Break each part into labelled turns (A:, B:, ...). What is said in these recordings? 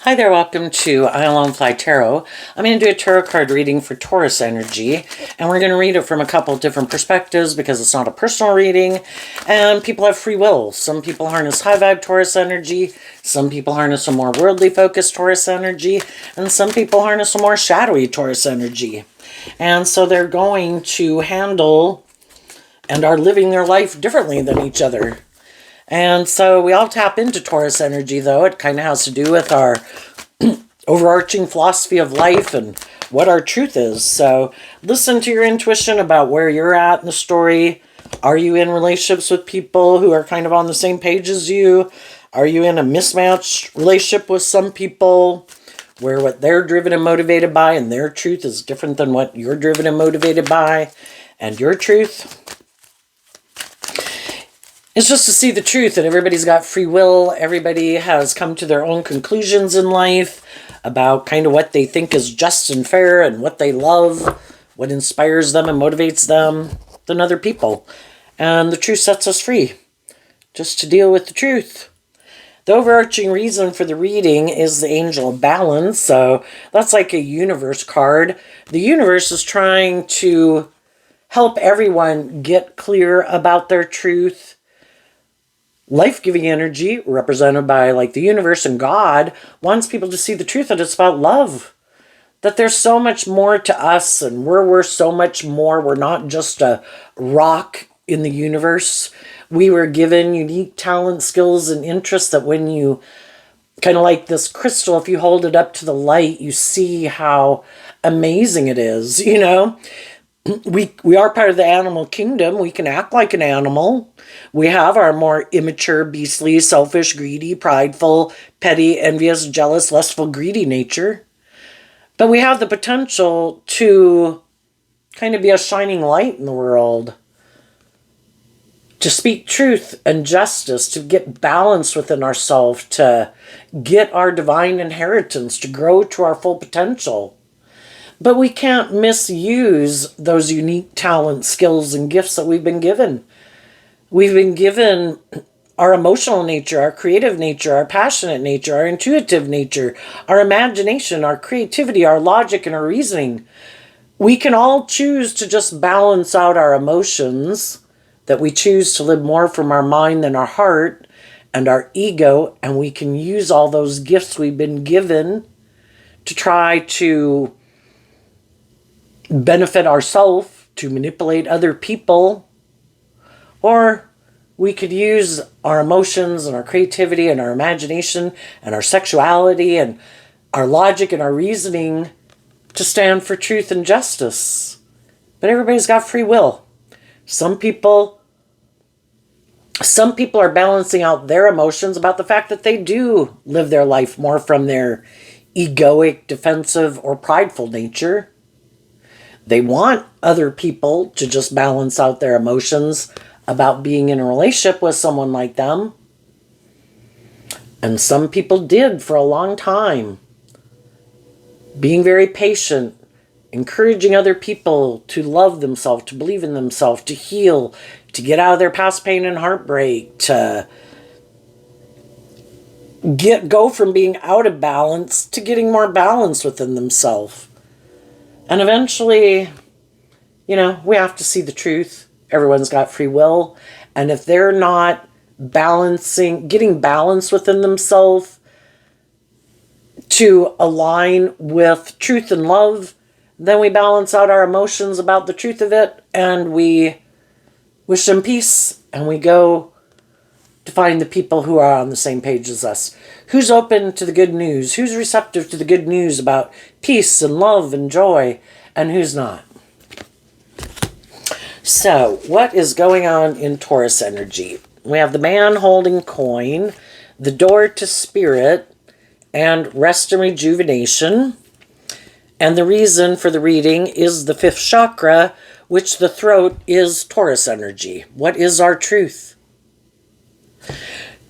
A: Hi there, welcome to Isle on Fly Tarot. I'm going to do a tarot card reading for Taurus energy, and we're going to read it from a couple of different perspectives because it's not a personal reading, and people have free will. Some people harness high vibe Taurus energy, some people harness a more worldly focused Taurus energy, and some people harness a more shadowy Taurus energy. And so they're going to handle and are living their life differently than each other. And so we all tap into Taurus energy, though. It kind of has to do with our overarching philosophy of life and what our truth is. So listen to your intuition about where you're at in the story. Are you in relationships with people who are kind of on the same page as you? Are you in a mismatched relationship with some people where what they're driven and motivated by and their truth is different than what you're driven and motivated by and your truth? It's just to see the truth that everybody's got free will. Everybody has come to their own conclusions in life about kind of what they think is just and fair and what they love, what inspires them and motivates them than other people. And the truth sets us free, just to deal with the truth. The overarching reason for the reading is the Angel of Balance. So that's like a universe card. The universe is trying to help everyone get clear about their truth. Life-giving energy, represented by like the universe and God, wants people to see the truth that it's about love. That there's so much more to us and we're so much more. We're not just a rock in the universe. We were given unique talent, skills, and interests that when you, kind of like this crystal, if you hold it up to the light, you see how amazing it is, you know? We are part of the animal kingdom. We can act like an animal. We have our more immature, beastly, selfish, greedy, prideful, petty, envious, jealous, lustful, greedy nature. But we have the potential to kind of be a shining light in the world. To speak truth and justice, to get balance within ourselves, to get our divine inheritance, to grow to our full potential. But we can't misuse those unique talents, skills, and gifts that we've been given. We've been given our emotional nature, our creative nature, our passionate nature, our intuitive nature, our imagination, our creativity, our logic, and our reasoning. We can all choose to just balance out our emotions, that we choose to live more from our mind than our heart and our ego, and we can use all those gifts we've been given to try to benefit ourselves, to manipulate other people, or we could use our emotions and our creativity and our imagination and our sexuality and our logic and our reasoning to stand for truth and justice. But everybody's got free will. Some people are balancing out their emotions about the fact that they do live their life more from their egoic, defensive, or prideful nature. They want other people to just balance out their emotions about being in a relationship with someone like them. And some people did for a long time. Being very patient, encouraging other people to love themselves, to believe in themselves, to heal, to get out of their past pain and heartbreak, to go from being out of balance to getting more balance within themselves. And eventually, we have to see the truth. Everyone's got free will. And if they're not getting balance within themselves to align with truth and love, then we balance out our emotions about the truth of it, and we wish them peace, and we go to find the people who are on the same page as us. Who's open to the good news? Who's receptive to the good news about peace and love and joy? And who's not? So, what is going on in Taurus energy? We have the man holding coin, the door to spirit, and rest and rejuvenation. And the reason for the reading is the fifth chakra, which the throat is Taurus energy. What is our truth?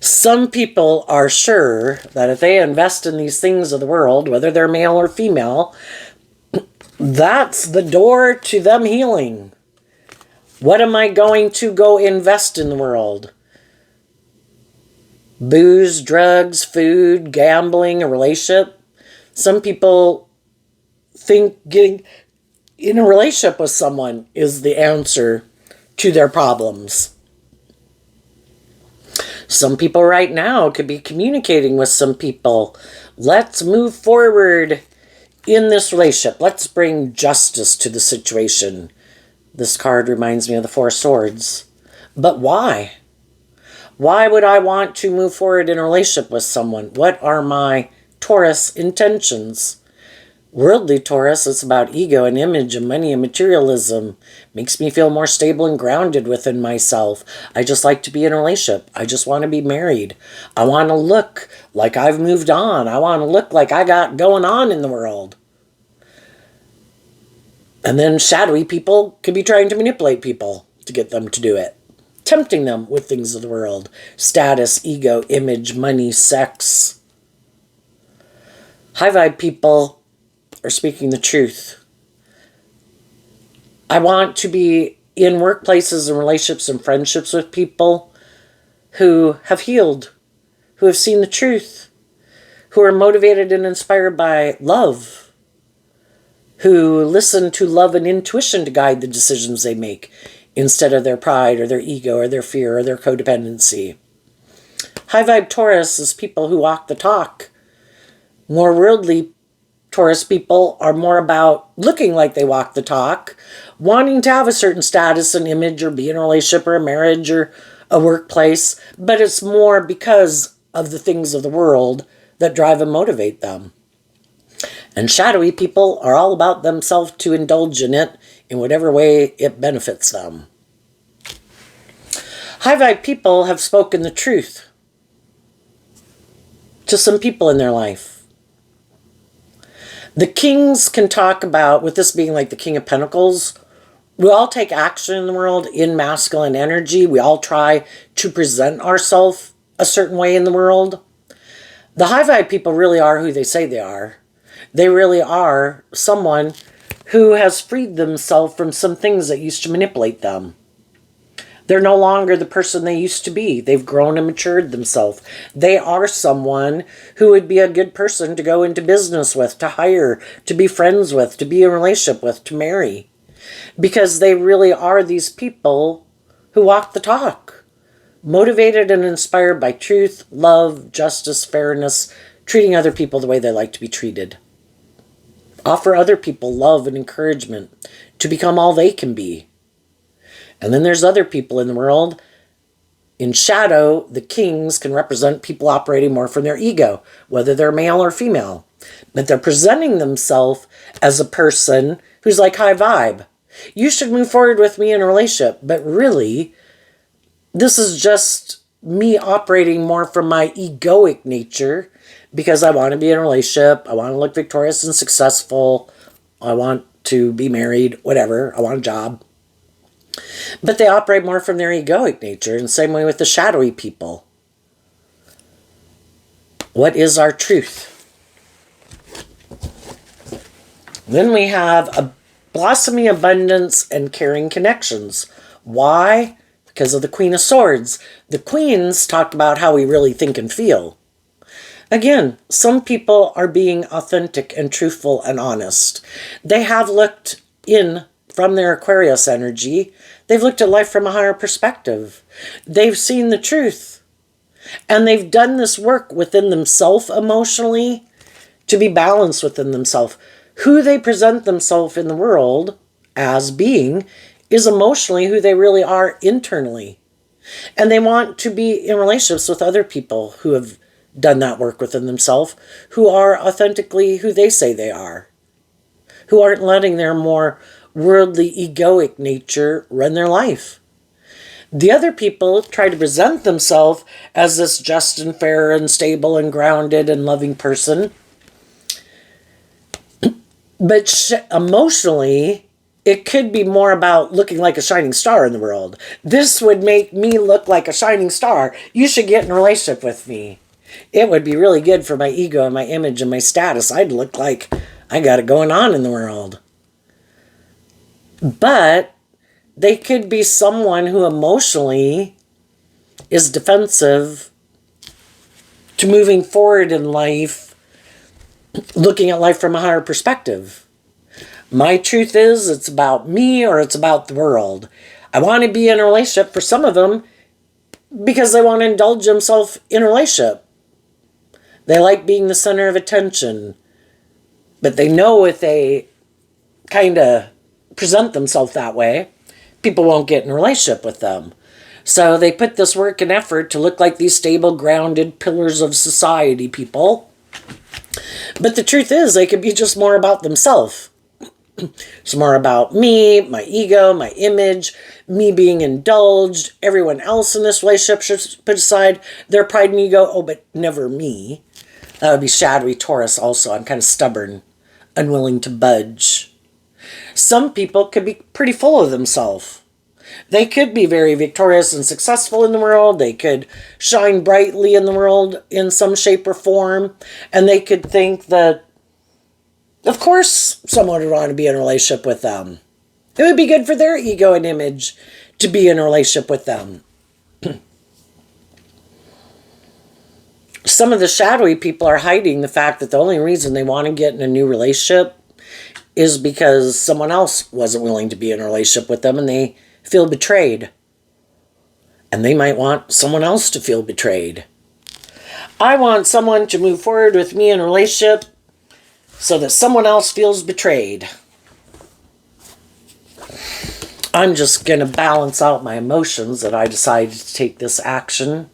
A: Some people are sure that if they invest in these things of the world, whether they're male or female, that's the door to them healing. What am I going to go invest in the world? Booze, drugs, food, gambling, a relationship. Some people think getting in a relationship with someone is the answer to their problems. Some people right now could be communicating with some people. Let's move forward in this relationship. Let's bring justice to the situation. This card reminds me of the Four Swords. But why? Why would I want to move forward in a relationship with someone? What are my Taurus intentions? Worldly Taurus, it's about ego and image and money and materialism. Makes me feel more stable and grounded within myself. I just like to be in a relationship. I just want to be married. I want to look like I've moved on. I want to look like I got going on in the world. And then shadowy people could be trying to manipulate people to get them to do it. Tempting them with things of the world. Status, ego, image, money, sex. High vibe people are speaking the truth. I want to be in workplaces and relationships and friendships with people who have healed, who have seen the truth, who are motivated and inspired by love, who listen to love and intuition to guide the decisions they make instead of their pride or their ego or their fear or their codependency. High vibe Taurus is people who walk the talk. More worldly Taurus people are more about looking like they walk the talk, wanting to have a certain status and image or be in a relationship or a marriage or a workplace, but it's more because of the things of the world that drive and motivate them. And shadowy people are all about themselves to indulge in it in whatever way it benefits them. High vibe people have spoken the truth to some people in their life. The kings can talk about, with this being like the King of Pentacles, we all take action in the world in masculine energy. We all try to present ourselves a certain way in the world. The high vibe people really are who they say they are. They really are someone who has freed themselves from some things that used to manipulate them. They're no longer the person they used to be. They've grown and matured themselves. They are someone who would be a good person to go into business with, to hire, to be friends with, to be in a relationship with, to marry. Because they really are these people who walk the talk. Motivated and inspired by truth, love, justice, fairness, treating other people the way they like to be treated. Offer other people love and encouragement to become all they can be. And then there's other people in the world. In shadow, the kings can represent people operating more from their ego, whether they're male or female. But they're presenting themselves as a person who's like high vibe. You should move forward with me in a relationship. But really, this is just me operating more from my egoic nature because I want to be in a relationship. I want to look victorious and successful. I want to be married, whatever. I want a job. But they operate more from their egoic nature, in the same way with the shadowy people. What is our truth? Then we have a blossoming abundance and caring connections. Why? Because of the Queen of Swords. The queens talked about how we really think and feel. Again, some people are being authentic and truthful and honest. They have looked in from their Aquarius energy. They've looked at life from a higher perspective. They've seen the truth. And they've done this work within themselves emotionally to be balanced within themselves. Who they present themselves in the world as being is emotionally who they really are internally. And they want to be in relationships with other people who have done that work within themselves, who are authentically who they say they are, who aren't letting their more worldly, egoic nature run their life. The other people try to present themselves as this just and fair and stable and grounded and loving person. But emotionally, it could be more about looking like a shining star in the world. This would make me look like a shining star. You should get in a relationship with me. It would be really good for my ego and my image and my status. I'd look like I got it going on in the world. But they could be someone who emotionally is defensive to moving forward in life, looking at life from a higher perspective. My truth is, it's about me or it's about the world. I want to be in a relationship for some of them because they want to indulge themselves in a relationship. They like being the center of attention. But they know if they kind of present themselves that way, people won't get in a relationship with them. So they put this work and effort to look like these stable, grounded pillars of society people. But the truth is, they could be just more about themselves. It's more about me, my ego, my image, me being indulged. Everyone else in this relationship should put aside their pride and ego. Oh, but never me. That would be shadowy Taurus also. I'm kind of stubborn, unwilling to budge. Some people could be pretty full of themselves. They could be very victorious and successful in the world. They could shine brightly in the world in some shape or form. And they could think that, of course, someone would want to be in a relationship with them. It would be good for their ego and image to be in a relationship with them. Some of the shadowy people are hiding the fact that the only reason they want to get in a new relationship is because someone else wasn't willing to be in a relationship with them and they feel betrayed. And they might want someone else to feel betrayed. I want someone to move forward with me in a relationship so that someone else feels betrayed. I'm just going to balance out my emotions that I decided to take this action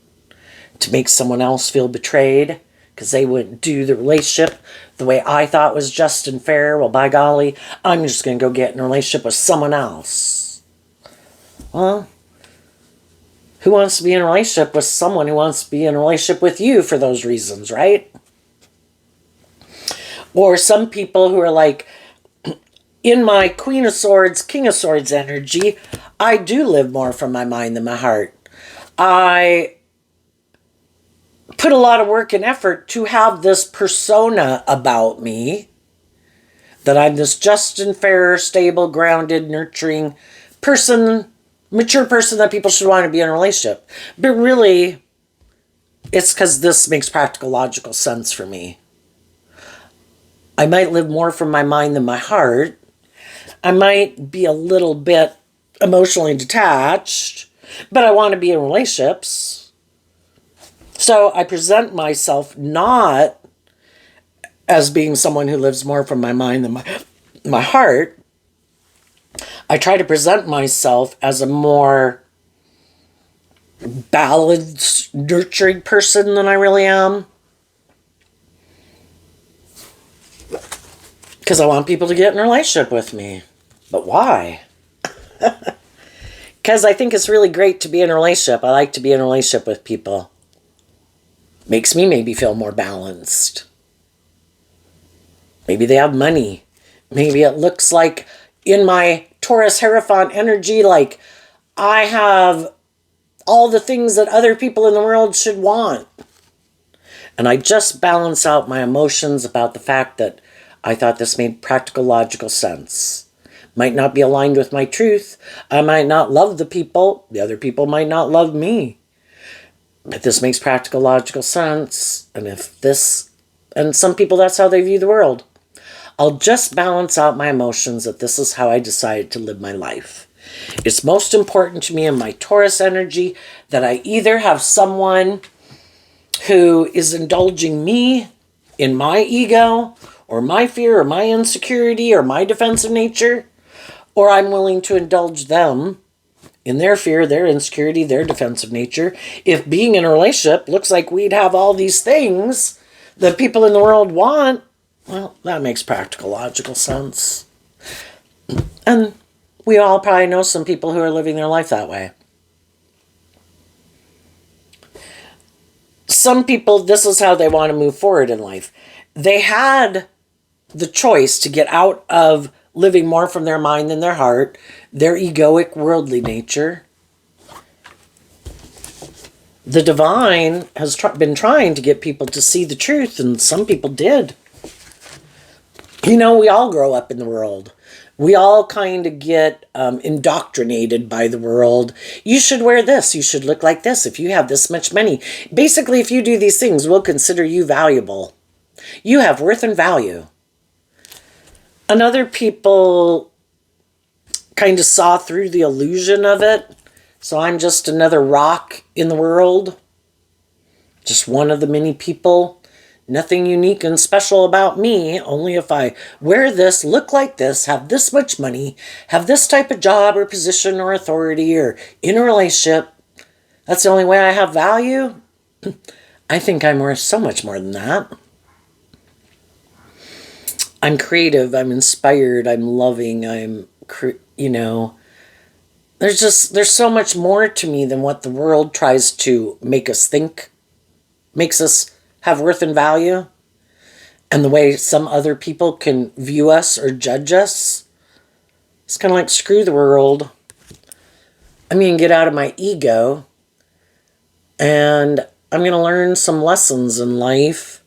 A: to make someone else feel betrayed because they wouldn't do the relationship the way I thought was just and fair. Well, by golly, I'm just going to go get in a relationship with someone else. Well, who wants to be in a relationship with someone who wants to be in a relationship with you for those reasons, right? Or some people who are like, in my Queen of Swords, King of Swords energy, I do live more from my mind than my heart. I put a lot of work and effort to have this persona about me, that I'm this just and fair, stable, grounded, nurturing person, mature person that people should want to be in a relationship. But really, it's because this makes practical, logical sense for me. I might live more from my mind than my heart. I might be a little bit emotionally detached, but I want to be in relationships. So I present myself not as being someone who lives more from my mind than my heart. I try to present myself as a more balanced, nurturing person than I really am. Because I want people to get in a relationship with me. But why? Because I think it's really great to be in a relationship. I like to be in a relationship with people. Makes me maybe feel more balanced. Maybe they have money. Maybe it looks like in my Taurus Hierophant energy, like I have all the things that other people in the world should want. And I just balance out my emotions about the fact that I thought this made practical, logical sense. Might not be aligned with my truth. I might not love the people. The other people might not love me. But this makes practical, logical sense. And some people, that's how they view the world. I'll just balance out my emotions that this is how I decided to live my life. It's most important to me in my Taurus energy that I either have someone who is indulging me in my ego, or my fear, or my insecurity, or my defensive nature, or I'm willing to indulge them in their fear, their insecurity, their defensive nature. If being in a relationship looks like we'd have all these things that people in the world want, well, that makes practical, logical sense. And we all probably know some people who are living their life that way. Some people, this is how they want to move forward in life. They had the choice to get out of living more from their mind than their heart, their egoic, worldly nature. The divine has been trying to get people to see the truth, and some people did. You know, we all grow up in the world. We all kind of get indoctrinated by the world. You should wear this. You should look like this. If you have this much money. Basically, if you do these things, we'll consider you valuable. You have worth and value. And other people kind of saw through the illusion of it. So I'm just another rock in the world. Just one of the many people. Nothing unique and special about me, only if I wear this, look like this, have this much money, have this type of job or position or authority or in a relationship. That's the only way I have value. I think I'm worth so much more than that. I'm creative, I'm inspired, I'm loving, there's so much more to me than what the world tries to make us think, makes us have worth and value, and the way some other people can view us or judge us. It's kind of like, screw the world. I'm going to get out of my ego, and I'm going to learn some lessons in life.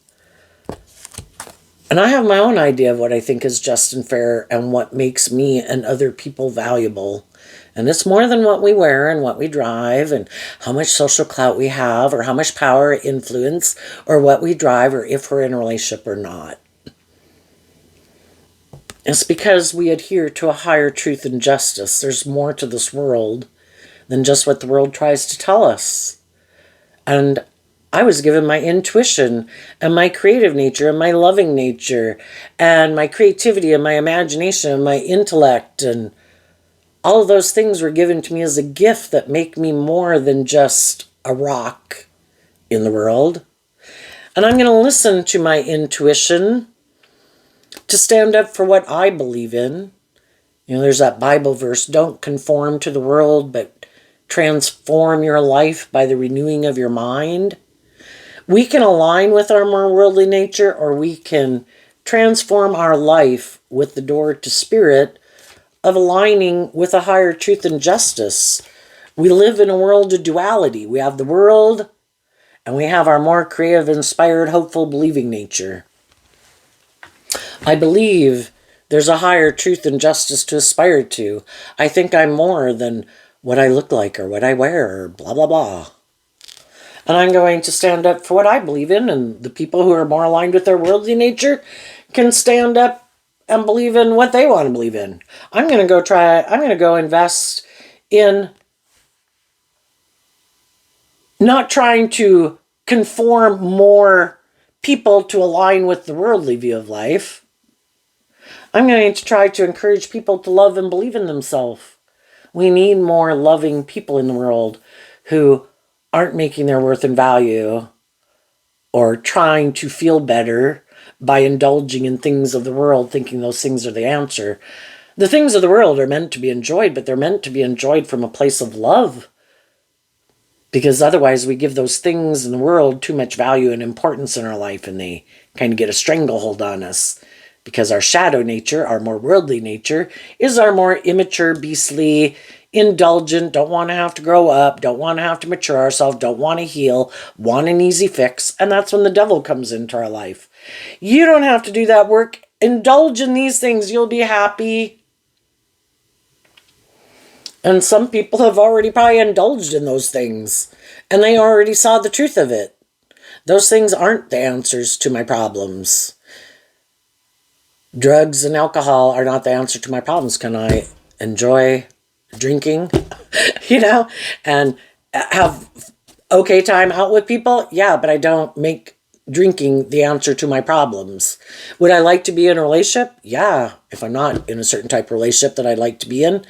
A: And I have my own idea of what I think is just and fair and what makes me and other people valuable. And it's more than what we wear and what we drive and how much social clout we have or how much power or influence or what we drive or if we're in a relationship or not. It's because we adhere to a higher truth and justice. There's more to this world than just what the world tries to tell us. And I was given my intuition and my creative nature and my loving nature and my creativity and my imagination and my intellect, and all of those things were given to me as a gift that make me more than just a rock in the world. And I'm going to listen to my intuition to stand up for what I believe in. There's that Bible verse, don't conform to the world, but transform your life by the renewing of your mind. We can align with our more worldly nature, or we can transform our life with the door to spirit of aligning with a higher truth and justice. We live in a world of duality. We have the world, and we have our more creative, inspired, hopeful, believing nature. I believe there's a higher truth and justice to aspire to. I think I'm more than what I look like or what I wear or blah, blah, blah. And I'm going to stand up for what I believe in, and the people who are more aligned with their worldly nature can stand up and believe in what they want to believe in. I'm going to go invest in not trying to conform more people to align with the worldly view of life. I'm going to try to encourage people to love and believe in themselves. We need more loving people in the world who aren't making their worth and value or trying to feel better by indulging in things of the world, thinking those things are the answer. The things of the world are meant to be enjoyed, but they're meant to be enjoyed from a place of love. Because otherwise we give those things in the world too much value and importance in our life, and they kind of get a stranglehold on us. Because our shadow nature, our more worldly nature, is our more immature, beastly, indulgent, don't want to have to grow up, don't want to have to mature ourselves, don't want to heal, want an easy fix. And that's when the devil comes into our life. You don't have to do that work. Indulge in these things. You'll be happy. And some people have already probably indulged in those things, and they already saw the truth of it. Those things aren't the answers to my problems. Drugs and alcohol are not the answer to my problems. Can I enjoy drinking, and have okay time out with people? Yeah, but I don't make drinking the answer to my problems. Would I like to be in a relationship? Yeah, if I'm not in a certain type of relationship that I'd like to be in.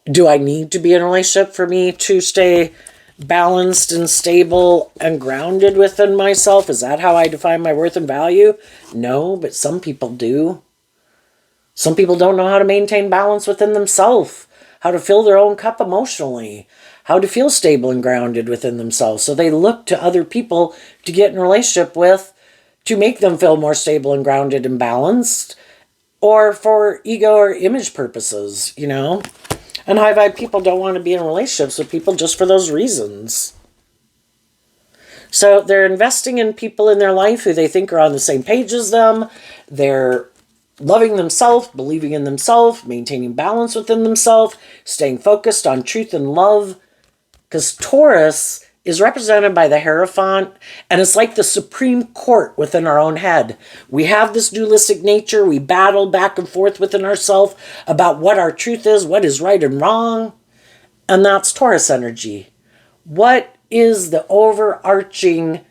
A: Do I need to be in a relationship for me to stay balanced and stable and grounded within myself? Is that how I define my worth and value? No, but some people do. Some people don't know how to maintain balance within themselves, how to fill their own cup emotionally, how to feel stable and grounded within themselves. So they look to other people to get in a relationship with to make them feel more stable and grounded and balanced, or for ego or image purposes, And high vibe people don't want to be in relationships with people just for those reasons. So they're investing in people in their life who they think are on the same page as them. They're loving themselves, believing in themselves, maintaining balance within themselves, staying focused on truth and love. Because Taurus is represented by the Hierophant, and it's like the Supreme Court within our own head. We have this dualistic nature. We battle back and forth within ourselves about what our truth is, what is right and wrong. And that's Taurus energy. What is the overarching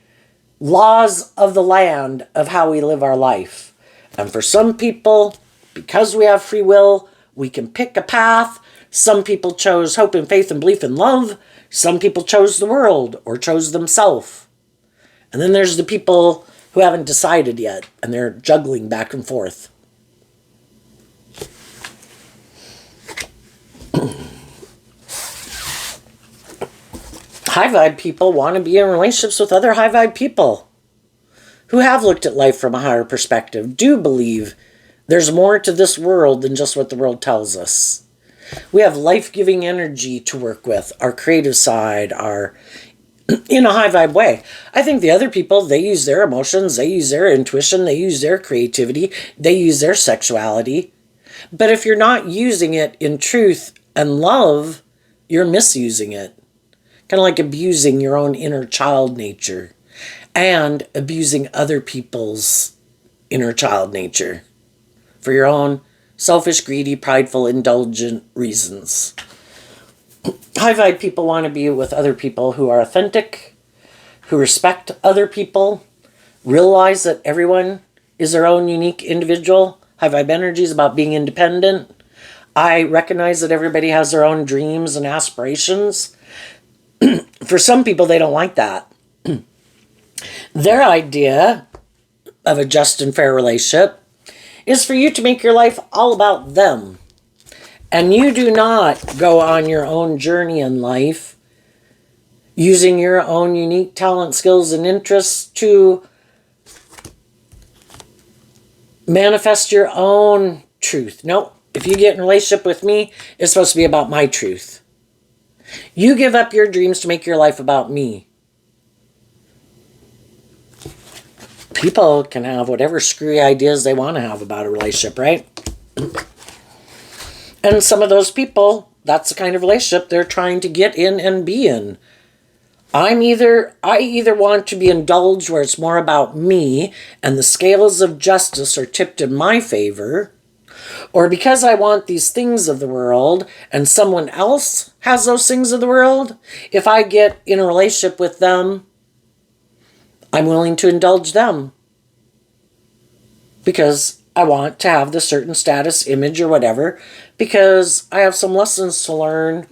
A: laws of the land of how we live our life? And for some people, because we have free will, we can pick a path. Some people chose hope and faith and belief and love. Some people chose the world or chose themselves. And then there's the people who haven't decided yet, and they're juggling back and forth. High vibe people want to be in relationships with other high vibe people who have looked at life from a higher perspective, do believe there's more to this world than just what the world tells us. We have life-giving energy to work with, our creative side, our in a high vibe way. I think the other people, they use their emotions, they use their intuition, they use their creativity, they use their sexuality. But if you're not using it in truth and love, you're misusing it. Kind of like abusing your own inner child nature and abusing other people's inner child nature for your own selfish, greedy, prideful, indulgent reasons. High vibe people want to be with other people who are authentic, who respect other people, realize that everyone is their own unique individual. High vibe energy is about being independent. I recognize that everybody has their own dreams and aspirations. For some people, they don't like that. Their idea of a just and fair relationship is for you to make your life all about them. And you do not go on your own journey in life using your own unique talent, skills, and interests to manifest your own truth. No, if you get in a relationship with me, it's supposed to be about my truth. You give up your dreams to make your life about me. People can have whatever screwy ideas they want to have about a relationship, right? And some of those people, that's the kind of relationship they're trying to get in and be in. I either want to be indulged where it's more about me and the scales of justice are tipped in my favor, or because I want these things of the world and someone else has those things of the world, if I get in a relationship with them, I'm willing to indulge them because I want to have the certain status, image, or whatever, because I have some lessons to learn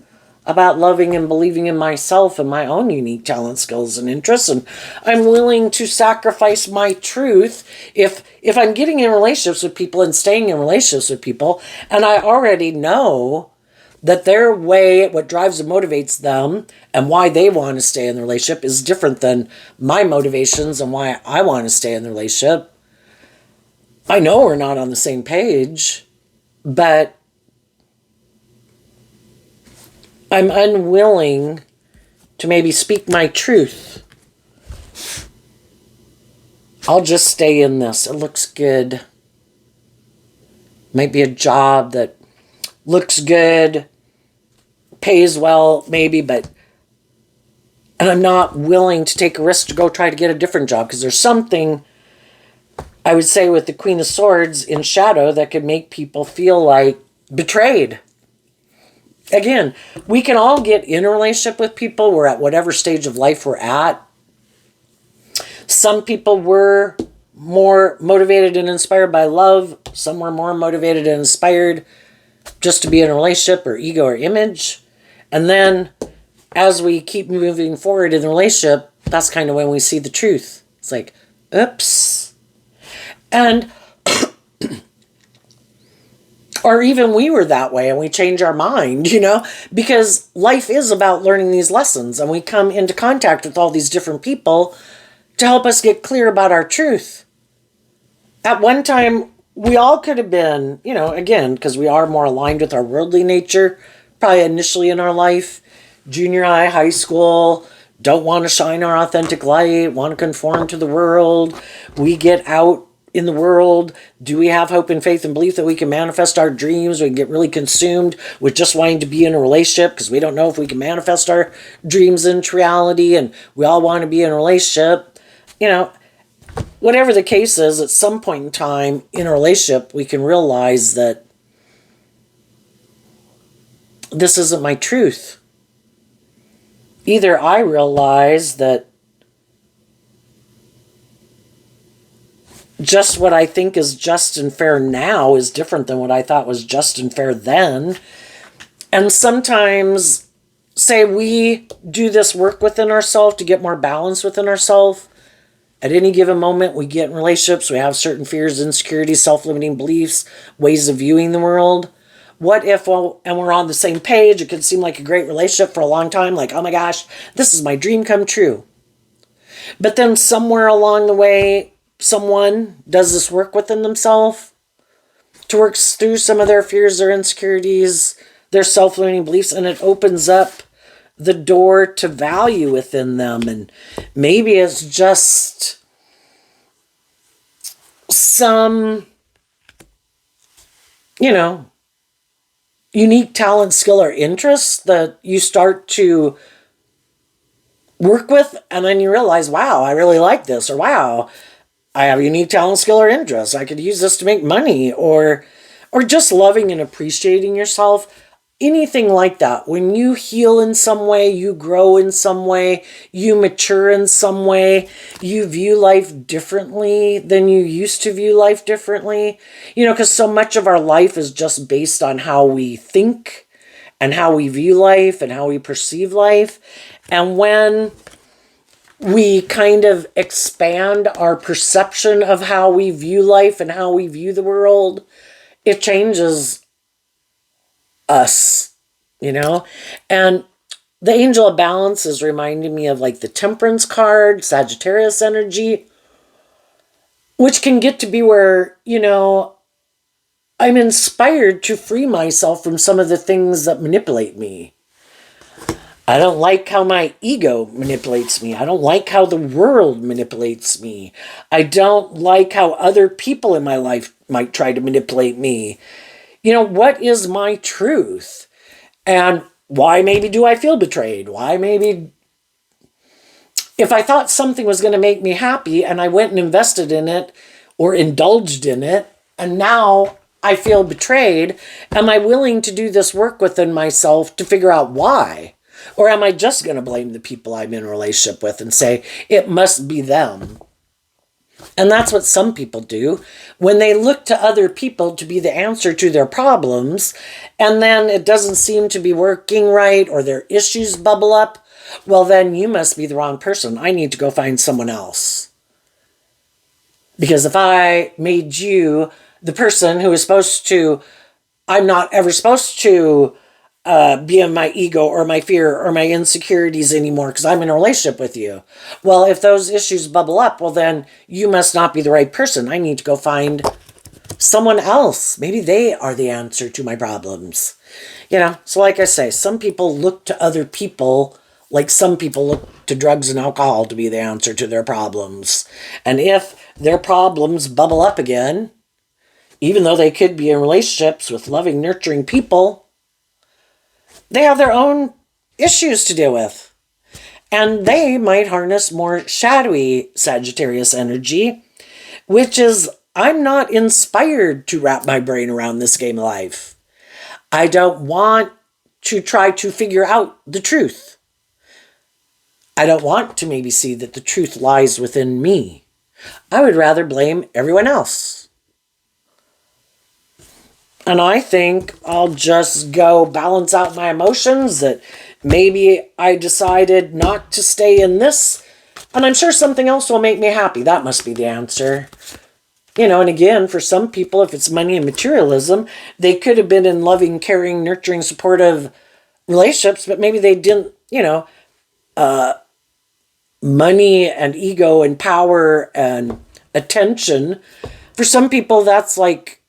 A: about loving and believing in myself and my own unique talent, skills, and interests. And I'm willing to sacrifice my truth if I'm getting in relationships with people and staying in relationships with people, and I already know that their way, what drives and motivates them, and why they want to stay in the relationship is different than my motivations and why I want to stay in the relationship. I know we're not on the same page, but I'm unwilling to maybe speak my truth. I'll just stay in this. It looks good. Might be a job that looks good, pays well, maybe, and I'm not willing to take a risk to go try to get a different job because there's something, I would say, with the Queen of Swords in shadow that could make people feel like betrayed. Again, we can all get in a relationship with people. We're at whatever stage of life we're at. Some people were more motivated and inspired by love. Some were more motivated and inspired just to be in a relationship or ego or image. And then as we keep moving forward in the relationship, that's kind of when we see the truth. It's like, oops. And or even we were that way and we change our mind, because life is about learning these lessons and we come into contact with all these different people to help us get clear about our truth. At one time, we all could have been, again, because we are more aligned with our worldly nature, probably initially in our life, junior high, high school, don't want to shine our authentic light, want to conform to the world. We get out in the world? Do we have hope and faith and belief that we can manifest our dreams? We can get really consumed with just wanting to be in a relationship because we don't know if we can manifest our dreams into reality, and we all want to be in a relationship. Whatever the case is, at some point in time in a relationship, we can realize that this isn't my truth. Either I realize that just what I think is just and fair now is different than what I thought was just and fair then. And sometimes, say we do this work within ourselves to get more balance within ourselves. At any given moment, we get in relationships, we have certain fears, insecurities, self-limiting beliefs, ways of viewing the world. What if, and we're on the same page, it could seem like a great relationship for a long time, like, oh my gosh, this is my dream come true. But then somewhere along the way, someone does this work within themselves to work through some of their fears, their insecurities, their self-limiting beliefs, and it opens up the door to value within them. And maybe it's just some, unique talent, skill, or interest that you start to work with, and then you realize, wow, I really like this, or wow, I have a unique talent, skill, or interest. I could use this to make money, or just loving and appreciating yourself. Anything like that. When you heal in some way, you grow in some way, you mature in some way, you view life differently than you used to view life differently. Because so much of our life is just based on how we think and how we view life and how we perceive life. And when we kind of expand our perception of how we view life and how we view the world, it changes us, and the angel of balance is reminding me of like the temperance card, Sagittarius energy, which can get to be where, I'm inspired to free myself from some of the things that manipulate me. I don't like how my ego manipulates me. I don't like how the world manipulates me. I don't like how other people in my life might try to manipulate me. What is my truth? And why maybe do I feel betrayed? Why maybe, if I thought something was going to make me happy and I went and invested in it or indulged in it, and now I feel betrayed, am I willing to do this work within myself to figure out why? Or am I just going to blame the people I'm in a relationship with and say, it must be them? And that's what some people do when they look to other people to be the answer to their problems, and then it doesn't seem to be working right, or their issues bubble up. Well, then you must be the wrong person. I need to go find someone else. Because if I made you the person who is supposed to, I'm not ever supposed to be in my ego or my fear or my insecurities anymore because I'm in a relationship with you. Well, if those issues bubble up, well, then you must not be the right person. I need to go find someone else. Maybe they are the answer to my problems. So like I say, some people look to other people like some people look to drugs and alcohol to be the answer to their problems. And if their problems bubble up again, even though they could be in relationships with loving, nurturing people, they have their own issues to deal with. And they might harness more shadowy Sagittarius energy, which is, I'm not inspired to wrap my brain around this game of life. I don't want to try to figure out the truth. I don't want to maybe see that the truth lies within me. I would rather blame everyone else. And I think I'll just go balance out my emotions, that maybe I decided not to stay in this, and I'm sure something else will make me happy. That must be the answer. And again, for some people, if it's money and materialism, they could have been in loving, caring, nurturing, supportive relationships, but maybe they didn't, money and ego and power and attention. For some people, that's like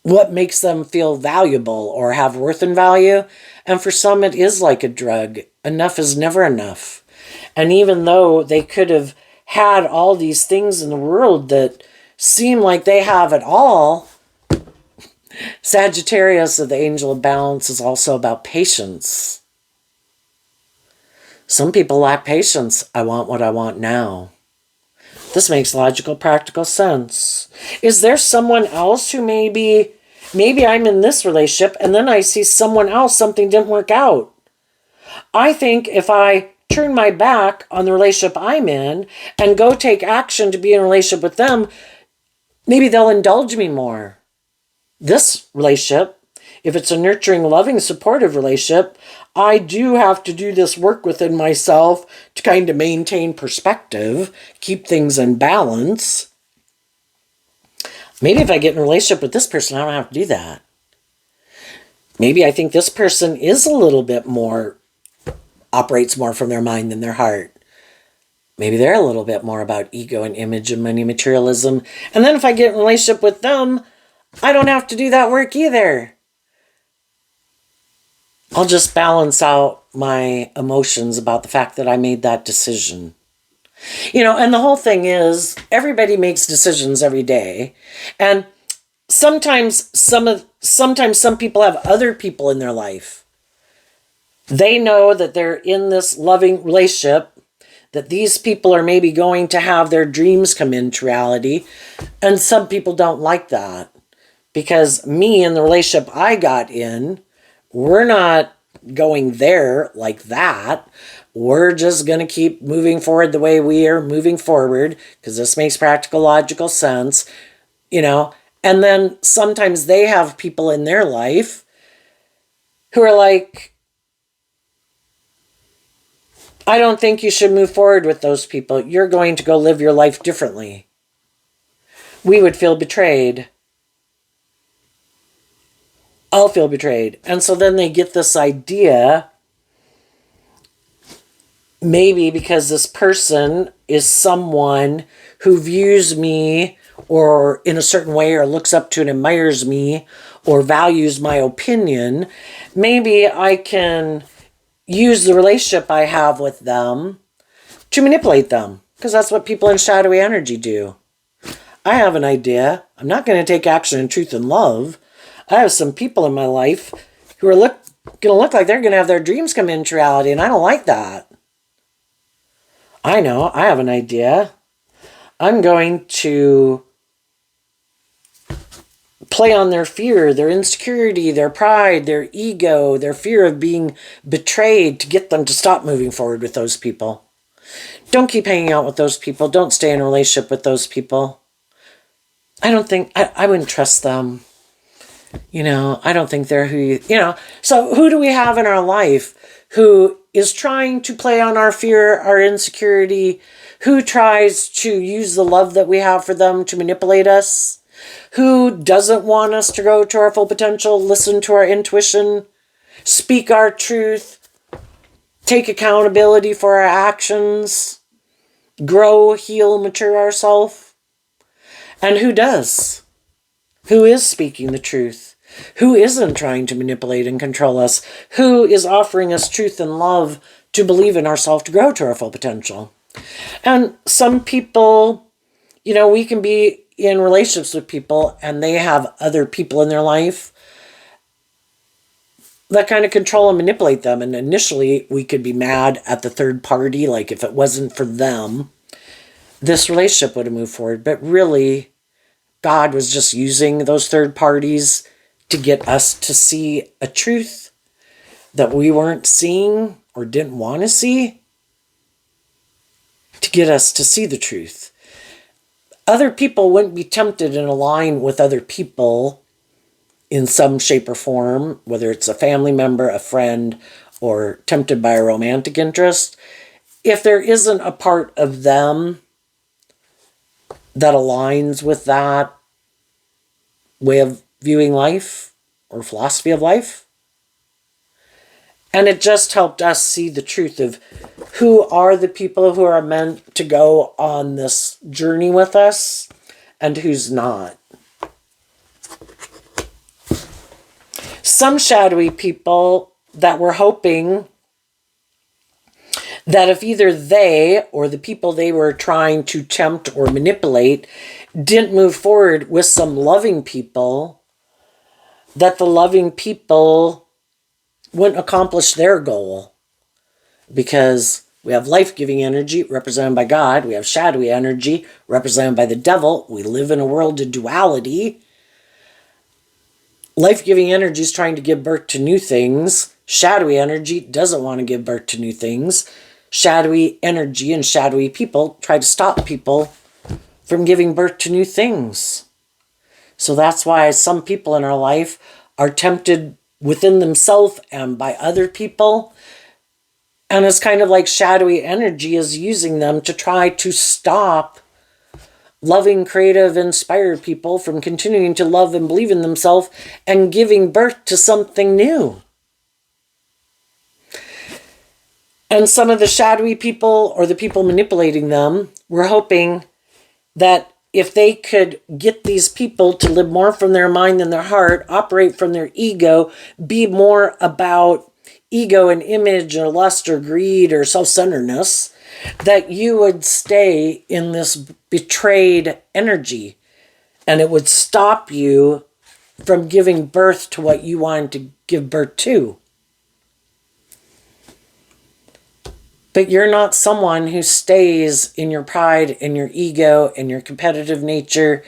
A: what makes them feel valuable or have worth and value. And for some, it is like a drug. Enough is never enough. And even though they could have had all these things in the world that seem like they have it all. Sagittarius of the Angel of Balance is also about patience. Some people lack patience. I want what I want now. This makes logical, practical sense. Is there someone else who maybe I'm in this relationship and then I see someone else, something didn't work out? I think if I turn my back on the relationship I'm in and go take action to be in a relationship with them, maybe they'll indulge me more. This relationship, if it's a nurturing, loving, supportive relationship, I do have to do this work within myself to kind of maintain perspective, keep things in balance. Maybe if I get in a relationship with this person, I don't have to do that. Maybe I think this person is a little bit more, operates more from their mind than their heart. Maybe they're a little bit more about ego and image and money materialism. And then if I get in a relationship with them, I don't have to do that work either. I'll just balance out my emotions about the fact that I made that decision. And the whole thing is, everybody makes decisions every day. And sometimes some people have other people in their life. They know that they're in this loving relationship, that these people are maybe going to have their dreams come into reality. And some people don't like that. Because me and the relationship I got in, we're not going there like that. We're just going to keep moving forward the way we are moving forward, because this makes practical, logical sense, And then sometimes they have people in their life who are like, I don't think you should move forward with those people. You're going to go live your life differently. We would feel betrayed. I'll feel betrayed. And so then they get this idea, maybe because this person is someone who views me or in a certain way, or looks up to and admires me, or values my opinion, maybe I can use the relationship I have with them to manipulate them, because that's what people in shadowy energy do. I have an idea. I'm not going to take action in truth and love. I have some people in my life who are going to look like they're going to have their dreams come into reality, and I don't like that. I know, I have an idea. I'm going to play on their fear, their insecurity, their pride, their ego, their fear of being betrayed, to get them to stop moving forward with those people. Don't keep hanging out with those people. Don't stay in a relationship with those people. I wouldn't trust them. I don't think they're who so who do we have in our life who is trying to play on our fear, our insecurity, who tries to use the love that we have for them to manipulate us, who doesn't want us to grow to our full potential, listen to our intuition, speak our truth, take accountability for our actions, grow, heal, mature ourselves? And who does? Who is speaking the truth? Who isn't trying to manipulate and control us? Who is offering us truth and love to believe in ourselves, to grow to our full potential? And some people, we can be in relationships with people and they have other people in their life that kind of control and manipulate them. And initially we could be mad at the third party, like if it wasn't for them, this relationship would have moved forward. But really, God was just using those third parties to get us to see a truth that we weren't seeing or didn't want to see, to get us to see the truth. Other people wouldn't be tempted and align with other people in some shape or form, whether it's a family member, a friend, or tempted by a romantic interest, if there isn't a part of them that aligns with that way of viewing life or philosophy of life. And it just helped us see the truth of who are the people who are meant to go on this journey with us and who's not. Some shadowy people that were hoping that if either they or the people they were trying to tempt or manipulate didn't move forward with some loving people, that the loving people wouldn't accomplish their goal. Because we have life-giving energy represented by God. We have shadowy energy represented by the devil. We live in a world of duality. Life-giving energy is trying to give birth to new things. Shadowy energy doesn't want to give birth to new things. Shadowy energy and shadowy people try to stop people from giving birth to new things. So that's why some people in our life are tempted within themselves and by other people. And it's kind of like shadowy energy is using them to try to stop loving, creative, inspired people from continuing to love and believe in themselves and giving birth to something new. And some of the shadowy people or the people manipulating them were hoping that if they could get these people to live more from their mind than their heart, operate from their ego, be more about ego and image or lust or greed or self-centeredness, that you would stay in this betrayed energy and it would stop you from giving birth to what you wanted to give birth to. But you're not someone who stays in your pride and your ego and your competitive nature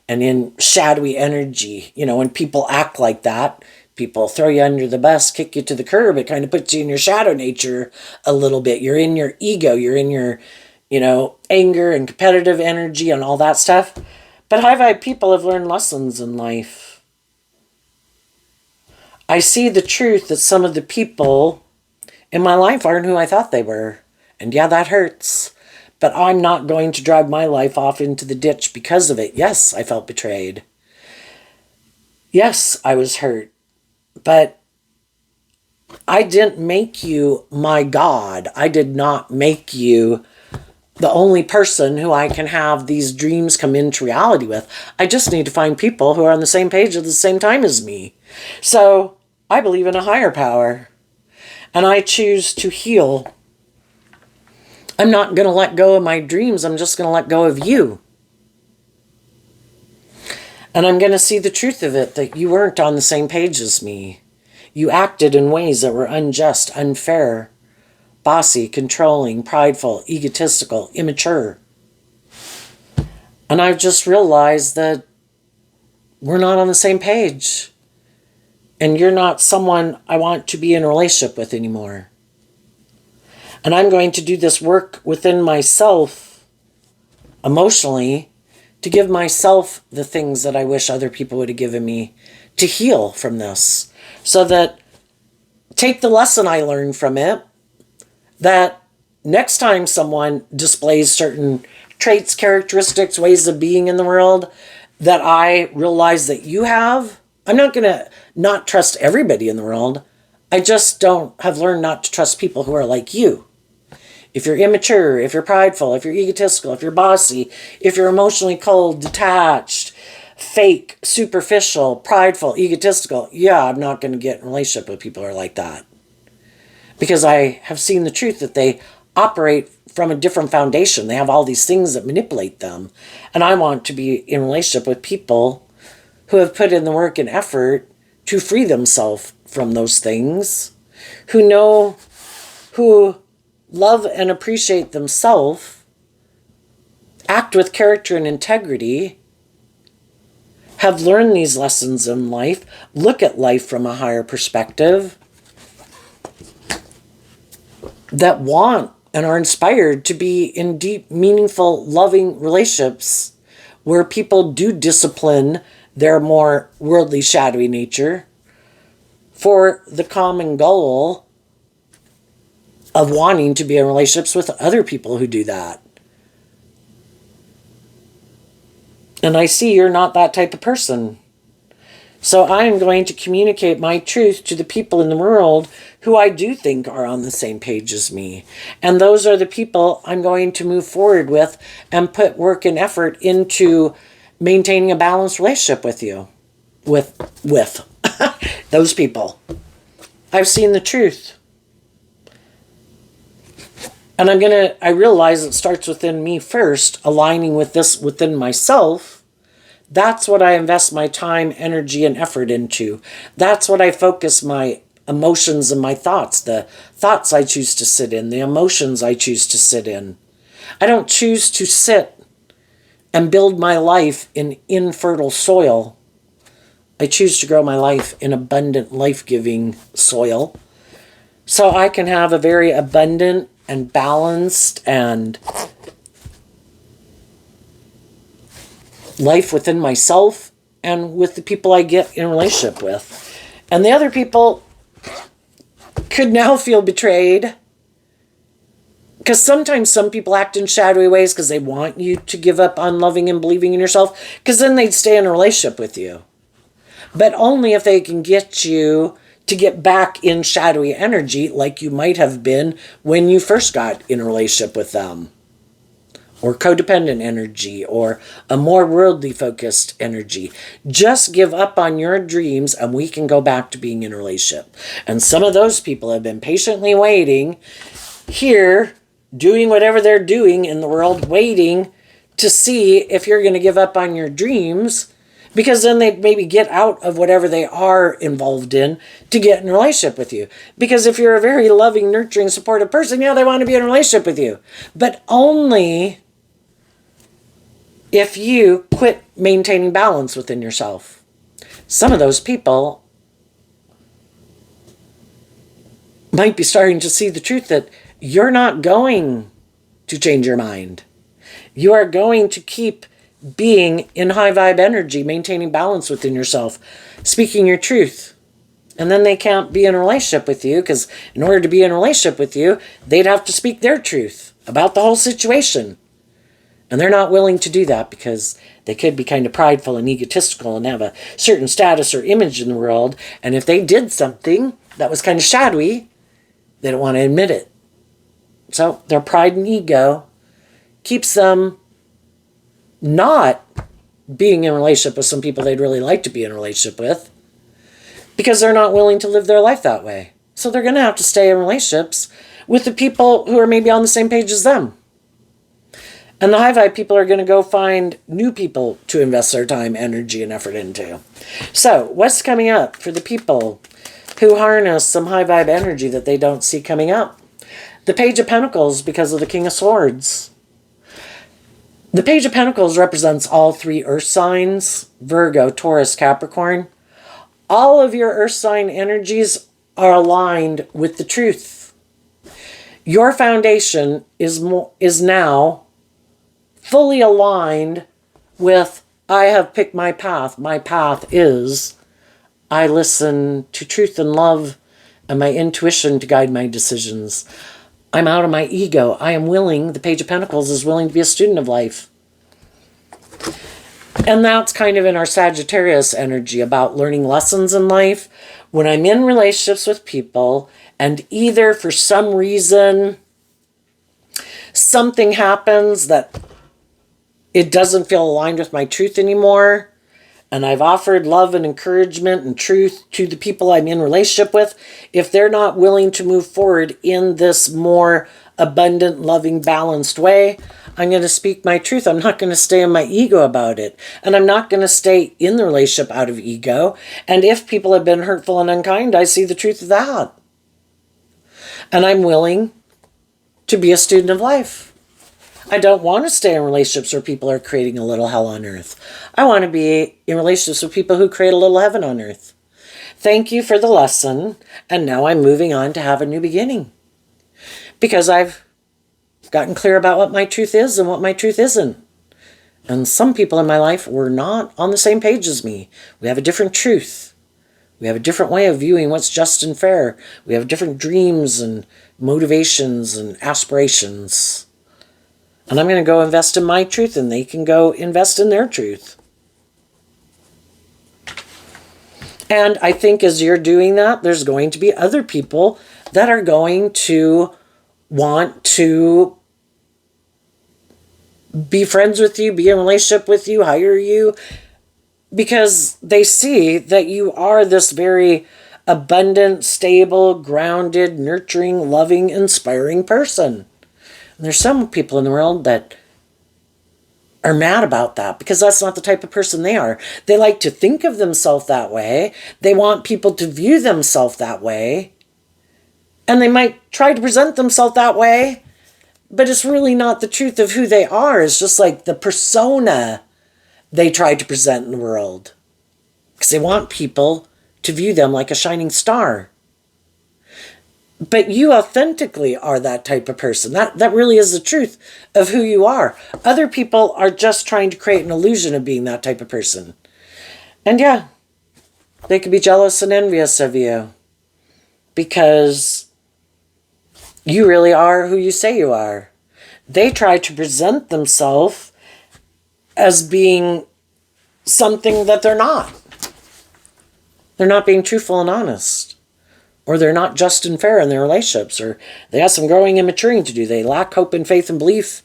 A: and in shadowy energy. You know, when people act like that, people throw you under the bus, kick you to the curb. It kind of puts you in your shadow nature a little bit. You're in your ego. You're in your, anger and competitive energy and all that stuff. But high vibe people have learned lessons in life. I see the truth that some of the people in my life aren't who I thought they were. And yeah, that hurts. But I'm not going to drive my life off into the ditch because of it. Yes, I felt betrayed. Yes, I was hurt. But I didn't make you my God. I did not make you the only person who I can have these dreams come into reality with. I just need to find people who are on the same page at the same time as me. So I believe in a higher power. And I choose to heal. I'm not going to let go of my dreams. I'm just going to let go of you. And I'm going to see the truth of it, that you weren't on the same page as me. You acted in ways that were unjust, unfair, bossy, controlling, prideful, egotistical, immature. And I've just realized that we're not on the same page. And you're not someone I want to be in a relationship with anymore. And I'm going to do this work within myself, emotionally, to give myself the things that I wish other people would have given me, to heal from this. So that, take the lesson I learned from it, that next time someone displays certain traits, characteristics, ways of being in the world, that I realize that you have, I'm not going to not trust everybody in the world. I just have learned not to trust people who are like you. If you're immature, if you're prideful, if you're egotistical, if you're bossy, if you're emotionally cold, detached, fake, superficial, prideful, egotistical, yeah, I'm not going to get in a relationship with people who are like that. Because I have seen the truth that they operate from a different foundation. They have all these things that manipulate them. And I want to be in a relationship with people who have put in the work and effort to free themselves from those things, who love and appreciate themselves, act with character and integrity, have learned these lessons in life, look at life from a higher perspective, that want and are inspired to be in deep, meaningful, loving relationships where people do discipline their more worldly, shadowy nature for the common goal of wanting to be in relationships with other people who do that. And I see you're not that type of person. So I am going to communicate my truth to the people in the world who I do think are on the same page as me. And those are the people I'm going to move forward with and put work and effort into maintaining a balanced relationship with you. With those people. I've seen the truth. And I realize it starts within me first, aligning with this within myself. That's what I invest my time, energy, and effort into. That's what I focus my emotions and my thoughts, the thoughts I choose to sit in, the emotions I choose to sit in. I don't choose to sit and build my life in infertile soil. I choose to grow my life in abundant, life-giving soil, so I can have a very abundant and balanced and life within myself and with the people I get in a relationship with. And the other people could now feel betrayed, because sometimes some people act in shadowy ways because they want you to give up on loving and believing in yourself, because then they'd stay in a relationship with you. But only if they can get you to get back in shadowy energy like you might have been when you first got in a relationship with them. Or codependent energy, or a more worldly focused energy. Just give up on your dreams and we can go back to being in a relationship. And some of those people have been patiently waiting here, doing whatever they're doing in the world, waiting to see if you're going to give up on your dreams, because then they'd maybe get out of whatever they are involved in to get in a relationship with you. Because if you're a very loving, nurturing, supportive person, yeah, they want to be in a relationship with you. But only if you quit maintaining balance within yourself. Some of those people might be starting to see the truth that you're not going to change your mind. You are going to keep being in high vibe energy, maintaining balance within yourself, speaking your truth. And then they can't be in a relationship with you, because in order to be in a relationship with you, they'd have to speak their truth about the whole situation. And they're not willing to do that because they could be kind of prideful and egotistical and have a certain status or image in the world. And if they did something that was kind of shadowy, they don't want to admit it. So their pride and ego keeps them not being in a relationship with some people they'd really like to be in a relationship with, because they're not willing to live their life that way. So they're going to have to stay in relationships with the people who are maybe on the same page as them. And the high vibe people are going to go find new people to invest their time, energy, and effort into. So what's coming up for the people who harness some high vibe energy that they don't see coming up? The Page of Pentacles, because of the King of Swords. The Page of Pentacles represents all three earth signs: Virgo, Taurus, Capricorn. All of your earth sign energies are aligned with the truth. Your foundation is now fully aligned with, I have picked my path. My path is, I listen to truth and love and my intuition to guide my decisions. I'm out of my ego. I am willing, the Page of Pentacles is willing to be a student of life. And that's kind of in our Sagittarius energy, about learning lessons in life. When I'm in relationships with people and either for some reason something happens that it doesn't feel aligned with my truth anymore, and I've offered love and encouragement and truth to the people I'm in relationship with, if they're not willing to move forward in this more abundant, loving, balanced way, I'm going to speak my truth. I'm not going to stay in my ego about it. And I'm not going to stay in the relationship out of ego. And if people have been hurtful and unkind, I see the truth of that. And I'm willing to be a student of life. I don't want to stay in relationships where people are creating a little hell on earth. I want to be in relationships with people who create a little heaven on earth. Thank you for the lesson. And now I'm moving on to have a new beginning, because I've gotten clear about what my truth is and what my truth isn't. And some people in my life were not on the same page as me. We have a different truth. We have a different way of viewing what's just and fair. We have different dreams and motivations and aspirations. And I'm going to go invest in my truth, and they can go invest in their truth. And I think as you're doing that, there's going to be other people that are going to want to be friends with you, be in a relationship with you, hire you, because they see that you are this very abundant, stable, grounded, nurturing, loving, inspiring person. And there's some people in the world that are mad about that because that's not the type of person they are. They like to think of themselves that way. They want people to view themselves that way. And they might try to present themselves that way, but it's really not the truth of who they are. It's just like the persona they try to present in the world. Because they want people to view them like a shining star. But you authentically are that type of person. That really is the truth of who you are. Other people are just trying to create an illusion of being that type of person. And yeah, they could be jealous and envious of you because you really are who you say you are. They try to present themselves as being something that they're not. They're not being truthful and honest. Or they're not just and fair in their relationships, or they have some growing and maturing to do. They lack hope and faith and belief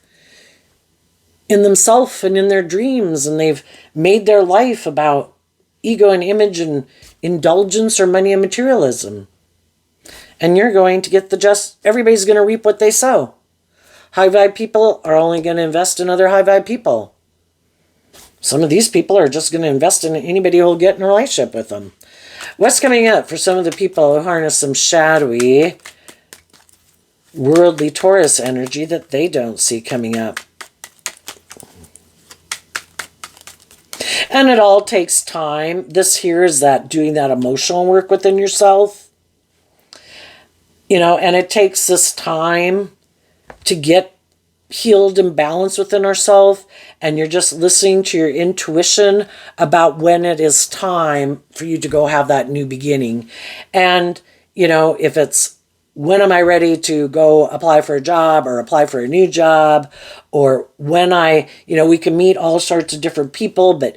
A: in themselves and in their dreams, and they've made their life about ego and image and indulgence or money and materialism. And you're going to get everybody's going to reap what they sow. High vibe people are only going to invest in other high vibe people. Some of these people are just going to invest in anybody who'll get in a relationship with them. What's coming up for some of the people who harness some shadowy, worldly Taurus energy that they don't see coming up? And it all takes time. This here is that doing that emotional work within yourself. And it takes this time to get healed and balanced within ourselves, and you're just listening to your intuition about when it is time for you to go have that new beginning. And if it's when am I ready to go apply for a job or apply for a new job, or when we can meet all sorts of different people, but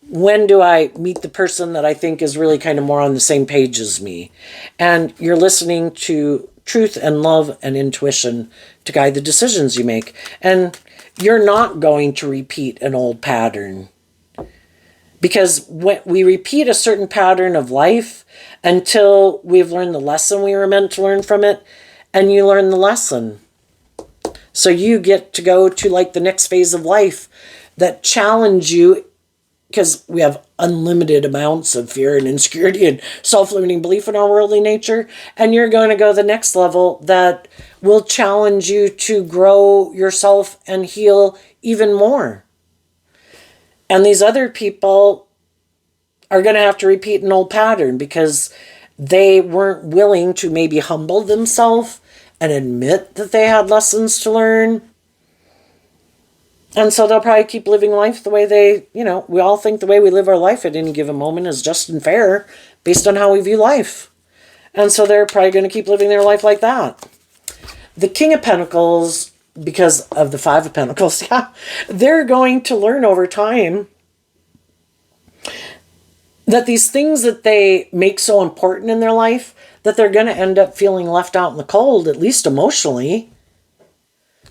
A: when do I meet the person that I think is really kind of more on the same page as me? And you're listening to truth and love and intuition to guide the decisions you make. And you're not going to repeat an old pattern. Because when we repeat a certain pattern of life until we've learned the lesson we were meant to learn from it, and you learn the lesson. So you get to go to the next phase of life that challenge you, because we have unlimited amounts of fear and insecurity and self-limiting belief in our worldly nature. And you're going to go to the next level that will challenge you to grow yourself and heal even more. And these other people are going to have to repeat an old pattern because they weren't willing to maybe humble themselves and admit that they had lessons to learn. And so they'll probably keep living life the way we all think the way we live our life at any given moment is just and fair based on how we view life. And so they're probably going to keep living their life like that. The King of Pentacles, because of the Five of Pentacles, they're going to learn over time that these things that they make so important in their life, that they're going to end up feeling left out in the cold, at least emotionally,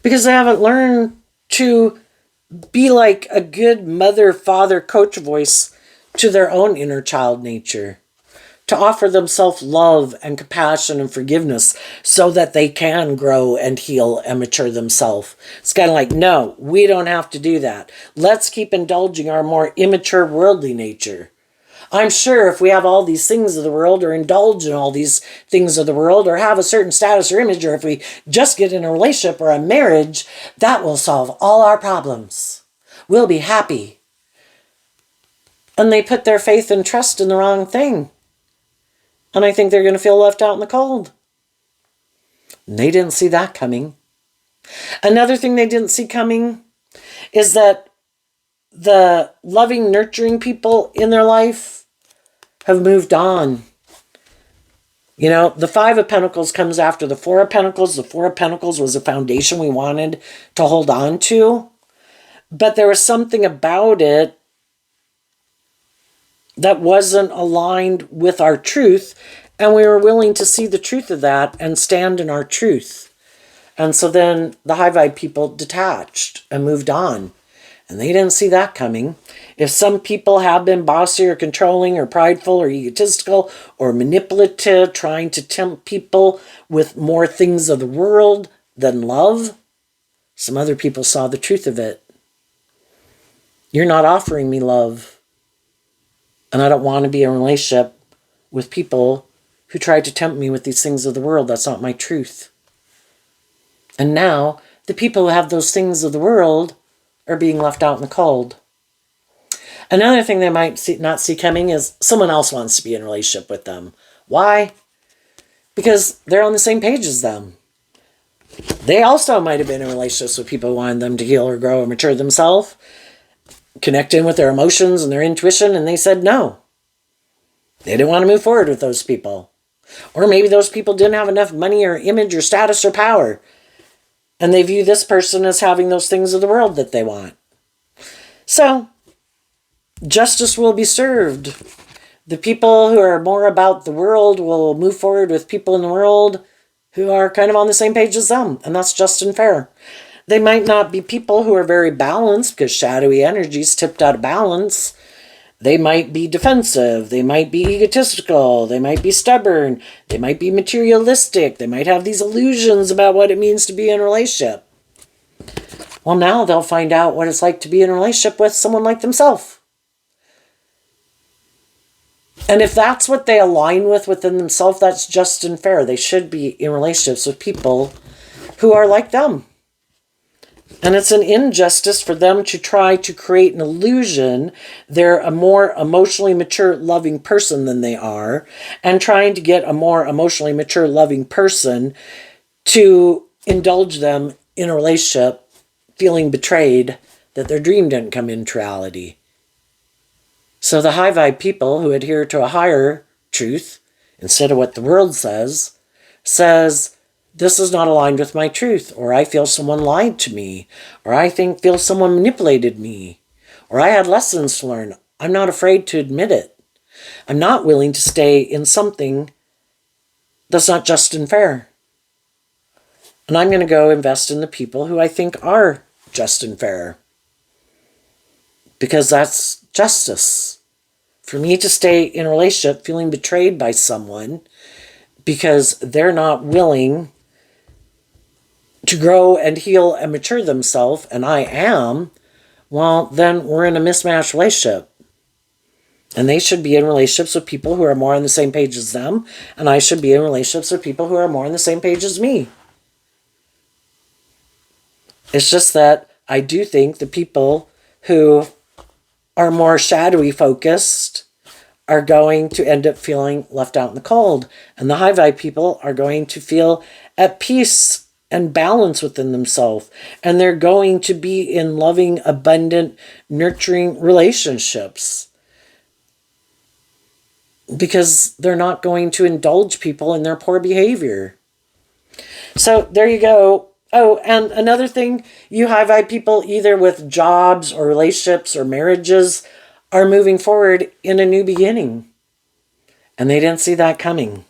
A: because they haven't learned to be like a good mother, father, coach voice to their own inner child nature, to offer themselves love and compassion and forgiveness so that they can grow and heal and mature themselves. It's kind of like, no, we don't have to do that. Let's keep indulging our more immature worldly nature. I'm sure if we have all these things of the world, or indulge in all these things of the world, or have a certain status or image, or if we just get in a relationship or a marriage, that will solve all our problems. We'll be happy. And they put their faith and trust in the wrong thing. And I think they're going to feel left out in the cold. And they didn't see that coming. Another thing they didn't see coming is that the loving, nurturing people in their life have moved on. The Five of Pentacles comes after the Four of Pentacles. The Four of Pentacles was a foundation we wanted to hold on to. But there was something about it that wasn't aligned with our truth. And we were willing to see the truth of that and stand in our truth. And so then the high vibe people detached and moved on. And they didn't see that coming. If some people have been bossy or controlling or prideful or egotistical or manipulative, trying to tempt people with more things of the world than love, Some other people saw the truth of it. You're not offering me love. And I don't want to be in a relationship with people who tried to tempt me with these things of the world. That's not my truth. And now, the people who have those things of the world are being left out in the cold. Another thing they might not see coming is someone else wants to be in a relationship with them. Why? Because they're on the same page as them. They also might have been in relationships with people who wanted them to heal or grow or mature themselves, connect in with their emotions and their intuition, and they said no. They didn't want to move forward with those people. Or maybe those people didn't have enough money or image or status or power, and they view this person as having those things of the world that they want. So, justice will be served. The people who are more about the world will move forward with people in the world who are kind of on the same page as them, and that's just and fair. They might not be people who are very balanced because shadowy energies tipped out of balance. They might be defensive. They might be egotistical. They might be stubborn. They might be materialistic. They might have these illusions about what it means to be in a relationship. Well, now they'll find out what it's like to be in a relationship with someone like themselves. And if that's what they align with within themselves, that's just and fair. They should be in relationships with people who are like them. And it's an injustice for them to try to create an illusion they're a more emotionally mature, loving person than they are, and trying to get a more emotionally mature, loving person to indulge them in a relationship, feeling betrayed that their dream didn't come into reality. So the high vibe people who adhere to a higher truth, instead of what the world says, this is not aligned with my truth, or I feel someone lied to me, or I feel someone manipulated me, or I had lessons to learn. I'm not afraid to admit it. I'm not willing to stay in something that's not just and fair. And I'm going to go invest in the people who I think are just and fair. Because that's justice. For me to stay in a relationship feeling betrayed by someone because they're not willing to grow and heal and mature themselves, and I am, well, then we're in a mismatched relationship. And they should be in relationships with people who are more on the same page as them, and I should be in relationships with people who are more on the same page as me. It's just that I do think the people who are more shadowy focused are going to end up feeling left out in the cold. And the high vibe people are going to feel at peace and balance within themselves. And they're going to be in loving, abundant, nurturing relationships. Because they're not going to indulge people in their poor behavior. So there you go. Oh, and another thing, you high vibe people, either with jobs or relationships or marriages, are moving forward in a new beginning. And they didn't see that coming.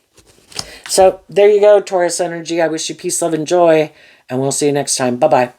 A: So there you go, Taurus energy. I wish you peace, love, and joy. And we'll see you next time. Bye-bye.